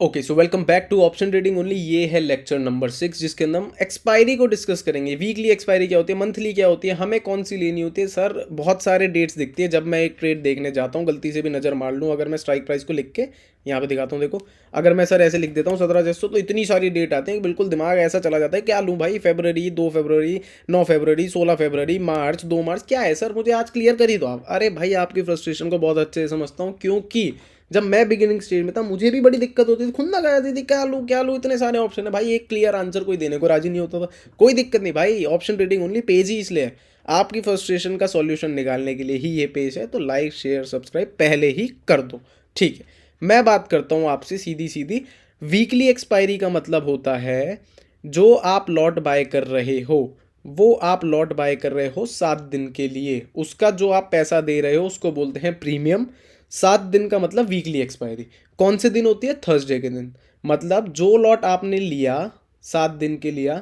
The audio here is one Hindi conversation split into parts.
Okay, so welcome back to option trading only. ये है लेक्चर नंबर 6 जिसके अंदर हम एक्सपायरी को डिस्कस करेंगे। वीकली एक्सपायरी क्या होती है, मंथली क्या होती है, हमें कौन सी लेनी होती है। सर बहुत सारे डेट्स दिखती है जब मैं एक ट्रेड देखने जाता हूँ, गलती से भी नज़र मार लूँ। अगर मैं स्ट्राइक प्राइस को लिख के यहाँ पे दिखाता हूँ, देखो अगर मैं सर ऐसे लिख देता हूँ 17 तो इतनी सारी डेट आते हैं कि बिल्कुल दिमाग ऐसा चला जाता है क्या लूँ भाई। फरवरी, 2 फरवरी, 9 फरवरी, 16 फरवरी, मार्च, 2 मार्च, क्या है सर, मुझे आज क्लियर कर ही दो आप। अरे भाई आपकी फ्रस्ट्रेशन को बहुत अच्छे से समझता हूँ, क्योंकि जब मैं बिगिनिंग स्टेज में था मुझे भी बड़ी दिक्कत होती थी, खुद ना लगा थी क्या लूँ, इतने सारे ऑप्शन है भाई, एक क्लियर आंसर कोई देने को राजी नहीं होता था। कोई दिक्कत नहीं भाई, ऑप्शन ट्रेडिंग ओनली पेज ही इसलिए है, आपकी फ्रस्ट्रेशन का सॉल्यूशन निकालने के लिए ही ये पेज है। तो लाइक शेयर सब्सक्राइब पहले ही कर दो, ठीक है। मैं बात करता हूँ आपसे सीधी सीधी। वीकली एक्सपायरी का मतलब होता है जो आप लॉट बाय कर रहे हो, वो आप लॉट बाय कर रहे हो 7 दिन के लिए, उसका जो आप पैसा दे रहे हो उसको बोलते हैं प्रीमियम। 7 दिन का मतलब वीकली एक्सपायरी। कौन से दिन होती है? थर्सडे के दिन। मतलब जो लॉट आपने लिया, 7 दिन के लिया,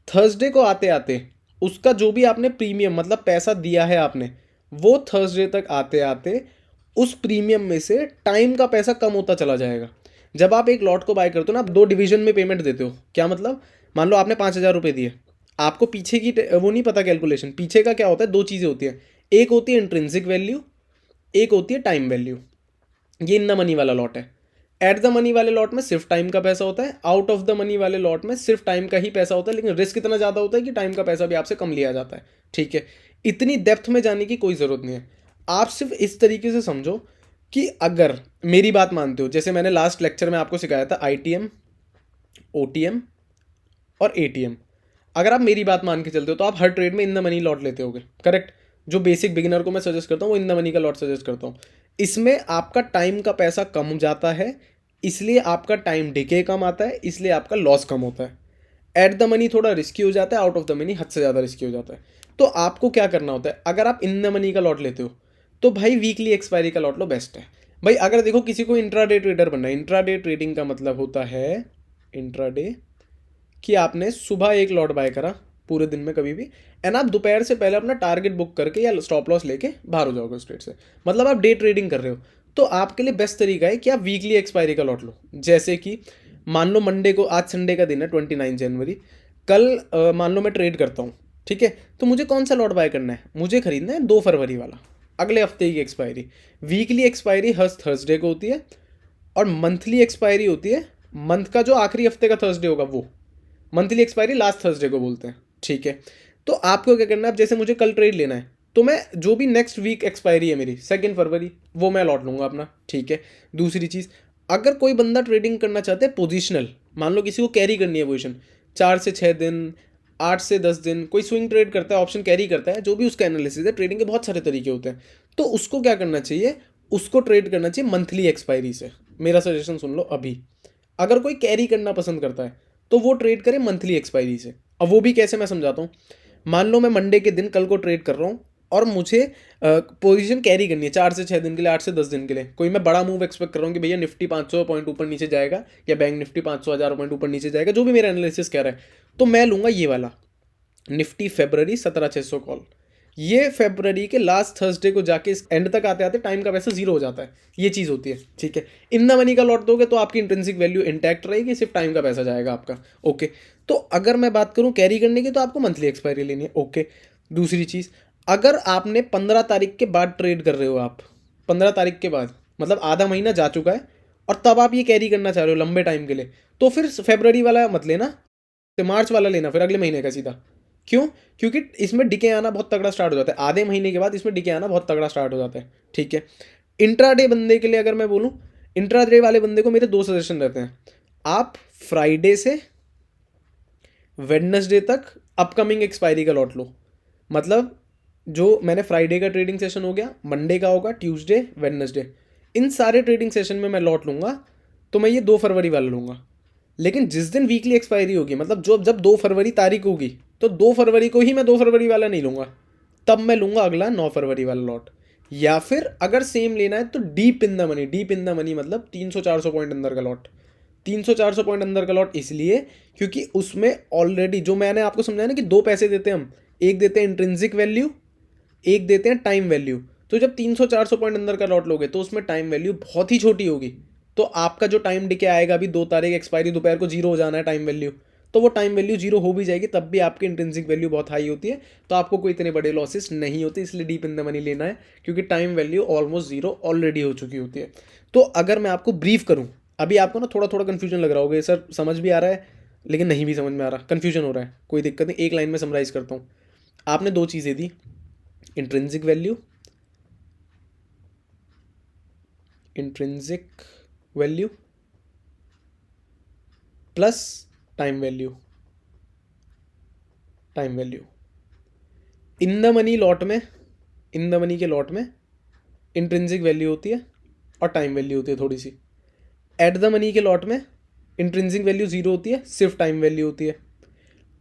थर्सडे को आते आते उसका जो भी आपने प्रीमियम मतलब पैसा दिया है आपने, वो थर्सडे तक आते आते उस प्रीमियम में से टाइम का पैसा कम होता चला जाएगा। जब आप एक लॉट को बाय करते हो ना, आप 2 डिवीजन में पेमेंट देते हो। क्या मतलब? मान लो आपने 5,000 रुपये दिए, आपको पीछे की वो नहीं पता कैलकुलेशन, पीछे का क्या होता है, दो चीज़ें होती हैं। एक होती है इंट्रिंसिक वैल्यू, एक होती है टाइम वैल्यू। ये इन द मनी वाला लॉट है। एट द मनी वाले लॉट में सिर्फ टाइम का पैसा होता है, आउट ऑफ द मनी वाले लॉट में सिर्फ टाइम का ही पैसा होता है, लेकिन रिस्क इतना ज़्यादा होता है कि टाइम का पैसा भी आपसे कम लिया जाता है, ठीक है। इतनी डेप्थ में जाने की कोई ज़रूरत नहीं है। आप सिर्फ इस तरीके से समझो कि अगर मेरी बात मानते हो, जैसे मैंने लास्ट लेक्चर में आपको सिखाया था ITM, OTM और ATM। अगर आप मेरी बात मान के चलते हो तो आप हर ट्रेड में इन द मनी लॉट लेते होगे, करेक्ट। जो बेसिक बिगिनर को मैं सजेस्ट करता हूँ वो इन द मनी का लॉट सजेस्ट करता हूँ। इसमें आपका टाइम का पैसा कम जाता है, इसलिए आपका टाइम डिके कम आता है, इसलिए आपका लॉस कम होता है। एट द मनी थोड़ा रिस्की हो जाता है, आउट ऑफ द मनी हद से ज़्यादा रिस्की हो जाता है। तो आपको क्या करना होता है, अगर आप इन द मनी का लॉट लेते हो तो भाई वीकली एक्सपायरी का लॉट लो, बेस्ट है। भाई अगर देखो किसी को इंट्राडे ट्रेडर बनना है, इंट्राडे ट्रेडिंग का मतलब होता है इंट्राडे कि आपने सुबह एक लॉट बाय करा पूरे दिन में कभी भी, एंड आप दोपहर से पहले अपना टारगेट बुक करके या स्टॉप लॉस लेके बाहर हो जाओगे उस ट्रेड से, मतलब आप डे ट्रेडिंग कर रहे हो। तो आपके लिए बेस्ट तरीका है कि आप वीकली एक्सपायरी का लॉट लो। जैसे कि मान लो मंडे को, आज संडे का दिन है 29 जनवरी, कल मान लो मैं ट्रेड करता हूँ, ठीक है। तो मुझे कौन सा लॉट बाय करना है, मुझे खरीदना है 2 फरवरी वाला, अगले हफ्ते की एक्सपायरी। वीकली एक्सपायरी हर थर्सडे को होती है, और मंथली एक्सपायरी होती है मंथ का जो आखिरी हफ्ते का थर्सडे होगा वो। मंथली एक्सपायरी लास्ट थर्सडे को बोलते हैं, ठीक है। तो आपको क्या करना है, अब जैसे मुझे कल ट्रेड लेना है तो मैं जो भी नेक्स्ट वीक एक्सपायरी है मेरी 2 फरवरी, वो मैं लॉट लूँगा अपना, ठीक है। दूसरी चीज़, अगर कोई बंदा ट्रेडिंग करना चाहता है पोजिशनल, मान लो किसी को कैरी करनी है पोजिशन 4 से 6 दिन, 8 से 10 दिन, कोई स्विंग ट्रेड करता है, ऑप्शन कैरी करता है, जो भी उसका एनालिसिस है, ट्रेडिंग के बहुत सारे तरीके होते हैं। तो उसको क्या करना चाहिए, उसको ट्रेड करना चाहिए मंथली एक्सपायरी से। मेरा सजेशन सुन लो अभी। अगर कोई कैरी करना पसंद करता है तो वो ट्रेड करे मंथली एक्सपायरी से। अब वो भी कैसे, मैं समझाता हूँ। मान लो मैं मंडे के दिन कल को ट्रेड कर रहा हूँ और मुझे पोजीशन कैरी करनी है 4 से 6 दिन के लिए, 8 से 10 दिन के लिए। कोई मैं बड़ा मूव एक्सपेक्ट कर रहा हूँ कि भैया निफ्टी 500 पॉइंट ऊपर नीचे जाएगा, या बैंक निफ्टी 500 1000 पॉइंट ऊपर नीचे जाएगा, जो भी मेरा एनालिसिस कह रहा है, तो मैं लूँगा ये वाला निफ्टी फरवरी 17,600 कॉल। ये फरवरी के लास्ट थर्सडे को जाके इस एंड तक आते आते टाइम का पैसा जीरो हो जाता है। ये चीज़ होती है, ठीक है। इन द मनी का लॉट दोगे तो आपकी इंट्रिंसिक वैल्यू इंटैक्ट रहेगी, सिर्फ टाइम का पैसा जाएगा आपका, ओके। तो अगर मैं बात करूं कैरी करने की, तो आपको मंथली एक्सपायरी लेनी है, ओके। दूसरी चीज़, अगर आपने 15 तारीख के बाद ट्रेड कर रहे हो, आप 15 तारीख के बाद मतलब आधा महीना जा चुका है, और तब आप ये कैरी करना चाह रहे हो लंबे टाइम के लिए, तो फिर फरवरी वाला मत लेना, मार्च वाला लेना, फिर अगले महीने का सीधा। क्यों? क्योंकि इसमें डिके आना बहुत तगड़ा स्टार्ट हो जाता है, आधे महीने के बाद इसमें डिके आना बहुत तगड़ा स्टार्ट हो जाता है, ठीक है। इंट्राडे बंदे के लिए अगर मैं बोलूँ, इंट्राडे वाले बंदे को मेरे दो सजेशन रहते हैं। आप फ्राइडे से वेडनेसडे तक अपकमिंग एक्सपायरी का लॉट लो। मतलब जो मैंने फ्राइडे का ट्रेडिंग सेशन हो गया, मंडे का होगा, ट्यूसडे, वेडनेसडे, इन सारे ट्रेडिंग सेशन में मैं लॉट लूँगा। तो मैं ये 2 फरवरी वाला लूँगा। लेकिन जिस दिन वीकली एक्सपायरी होगी, मतलब जो जब 2 फरवरी तारीख होगी, तो 2 फरवरी को ही मैं 2 फरवरी वाला नहीं लूँगा, तब मैं लूँगा अगला 9 फरवरी वाला लॉट। या फिर अगर सेम लेना है तो deep in the money, deep in the money मतलब 300-400 पॉइंट अंदर का लॉट। 300-400 पॉइंट अंदर का लॉट इसलिए क्योंकि उसमें ऑलरेडी जो मैंने आपको समझाया ना कि दो पैसे देते हैं हम, एक देते हैं इंट्रिंसिक वैल्यू, एक देते हैं टाइम वैल्यू। तो जब 300-400 पॉइंट अंदर का लॉट लोगे तो उसमें टाइम वैल्यू बहुत ही छोटी होगी, तो आपका जो टाइम डिके आएगा अभी 2 तारीख एक्सपायरी दोपहर को 0 हो जाना है टाइम वैल्यू, तो वो टाइम वैल्यू 0 हो भी जाएगी, तब भी आपकी इंट्रिंसिक वैल्यू बहुत हाई होती है, तो आपको कोई इतने बड़े लॉसेस नहीं होते, इसलिए डीप इन द मनी लेना है, क्योंकि टाइम वैल्यू ऑलमोस्ट 0 ऑलरेडी हो चुकी होती है। तो अगर मैं आपको ब्रीफ करूँ, अभी आपको ना थोड़ा थोड़ा कन्फ्यूजन लग रहा होगा, सर समझ भी आ रहा है लेकिन नहीं भी समझ में आ रहा, कन्फ्यूजन हो रहा है, कोई दिक्कत नहीं, एक लाइन में समराइज करता हूँ। आपने 2 चीज़ें दी, intrinsic value, intrinsic value plus time value, time value. In the money lot में, इन द मनी के लॉट में इंट्रिंसिक वैल्यू होती है और टाइम वैल्यू होती है थोड़ी सी। एट द मनी के लॉट में इंट्रिंसिक वैल्यू 0 होती है, सिर्फ टाइम वैल्यू होती है।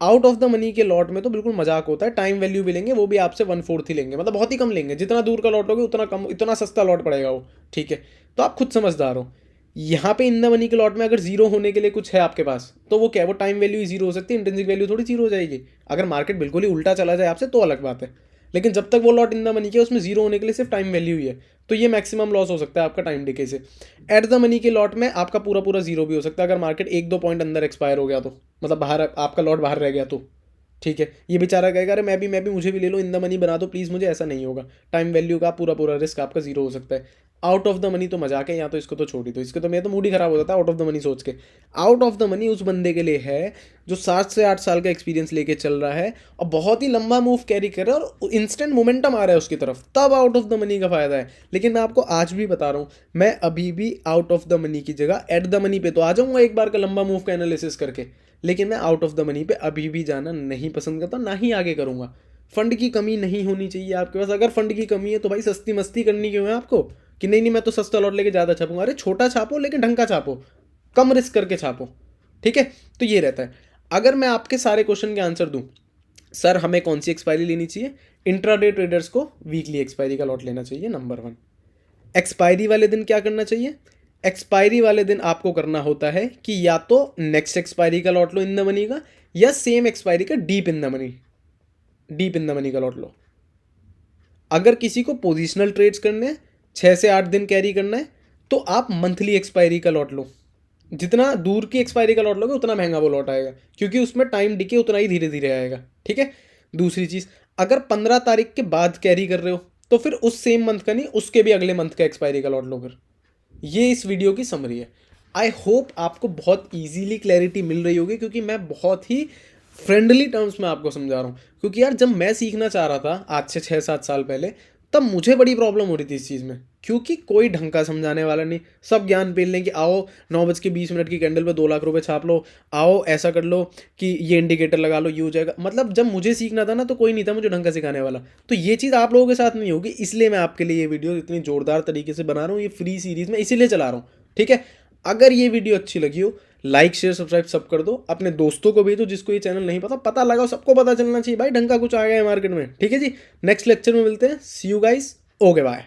आउट ऑफ द मनी के लॉट में तो बिल्कुल मजाक होता है, टाइम वैल्यू भी लेंगे, वो भी आपसे 1/4 ही लेंगे, मतलब बहुत ही कम लेंगे, जितना दूर का लॉट होगा उतना कम, इतना सस्ता लॉट पड़ेगा वो, ठीक है। तो आप खुद समझदार हो। यहाँ पे इन द मनी के लॉट में अगर 0 होने के लिए कुछ है आपके पास, तो वो क्या है, वो टाइम वैल्यू ही 0 हो सकती है, इंट्रिंसिक वैल्यू थोड़ी 0 हो जाएगी। अगर मार्केट बिल्कुल ही उल्टा चला जाए आपसे तो अलग बात है, लेकिन जब तक वो लॉट इन द मनी के उसमें 0 होने के लिए सिर्फ टाइम वैल्यू ही है, तो ये मैक्सिमम लॉस हो सकता है आपका टाइम डिके से। एट द मनी के लॉट में आपका पूरा पूरा 0 भी हो सकता है, अगर मार्केट 1-2 पॉइंट अंदर एक्सपायर हो गया तो, मतलब बाहर आपका लॉट बाहर रह गया तो, ठीक है। ये बेचारा कहेगा अरे मैं भी मुझे भी ले लो, इन द मनी बना दो प्लीज़ मुझे, ऐसा नहीं होगा। टाइम वैल्यू का पूरा पूरा रिस्क आपका 0 हो सकता है। आउट ऑफ द मनी तो मजाक है, यहाँ तो इसको तो छोड़ ही दो, इसको तो मेरा तो मूड ही खराब हो जाता है आउट ऑफ द मनी सोच के। आउट ऑफ द मनी उस बंदे के लिए है जो 7 से 8 साल का एक्सपीरियंस लेके चल रहा है और बहुत ही लंबा मूव कैरी कर रहा है और इंस्टेंट मोमेंटम आ रहा है उसकी तरफ, तब आउट ऑफ द मनी का फायदा है। लेकिन मैं आपको आज भी बता रहा हूँ, मैं अभी भी आउट ऑफ द मनी की जगह एट द मनी पे तो आ जाऊँगा एक बार का लंबा मूव का एनालिसिस करके, लेकिन मैं आउट ऑफ द मनी पे अभी भी जाना नहीं पसंद करता, ना ही आगे करूँगा। फंड की कमी नहीं होनी चाहिए आपके पास, अगर फंड की कमी है तो भाई सस्ती मस्ती करनी क्यों है आपको, कि नहीं नहीं मैं तो सस्ता लॉट लेके ज़्यादा छापूंगा। अरे छोटा छापो लेकिन ढंग का छापो, कम रिस्क करके छापो, ठीक है। तो ये रहता है। अगर मैं आपके सारे क्वेश्चन के आंसर दूं, सर हमें कौन सी एक्सपायरी लेनी चाहिए, इंट्राडे ट्रेडर्स को वीकली एक्सपायरी का लॉट लेना चाहिए, नंबर 1। एक्सपायरी वाले दिन क्या करना चाहिए, एक्सपायरी वाले दिन आपको करना होता है कि या तो नेक्स्ट एक्सपायरी का lot low in the money का, या सेम एक्सपायरी का deep in the money, deep in the money का लॉट लो। अगर किसी को पोजिशनल ट्रेड्स करने हैं, 6 से 8 दिन कैरी करना है, तो आप मंथली एक्सपायरी का लॉट लो। जितना दूर की एक्सपायरी का लॉट लोगे उतना महंगा वो लॉट आएगा, क्योंकि उसमें टाइम डिके उतना ही धीरे धीरे आएगा, ठीक है। दूसरी चीज़, अगर 15 तारीख के बाद कैरी कर रहे हो तो फिर उस सेम मंथ का नहीं, उसके भी अगले मंथ का एक्सपायरी का लॉट लो फिर। ये इस वीडियो की समरी है। आई होप आपको बहुत ईजीली क्लैरिटी मिल रही होगी, क्योंकि मैं बहुत ही फ्रेंडली टर्म्स में आपको समझा रहा हूँ। क्योंकि यार जब मैं सीखना चाह रहा था आज से 6-7 साल पहले, तब मुझे बड़ी प्रॉब्लम हो रही थी इस चीज़ में, क्योंकि कोई ढंग का समझाने वाला नहीं। सब ज्ञान पेल लें कि आओ 9:20 की कैंडल पे 2 लाख रुपए छाप लो, आओ ऐसा कर लो कि ये इंडिकेटर लगा लो, ये हो जाएगा। मतलब जब मुझे सीखना था ना तो कोई नहीं था मुझे ढंग का सिखाने वाला। तो ये चीज़ आप लोगों के साथ नहीं होगी, इसलिए मैं आपके लिए ये वीडियो इतनी ज़ोरदार तरीके से बना रहा हूँ, ये फ्री सीरीज़ में इसीलिए चला रहा हूँ, ठीक है। अगर ये वीडियो अच्छी लगी हो, लाइक शेयर सब्सक्राइब सब कर दो, अपने दोस्तों को भेजो जिसको ये चैनल नहीं पता लगाओ, सबको पता चलना चाहिए भाई ढंग का कुछ आ गया है मार्केट में, ठीक है जी। नेक्स्ट लेक्चर में मिलते हैं, सी यू गाइस, ओके बाय।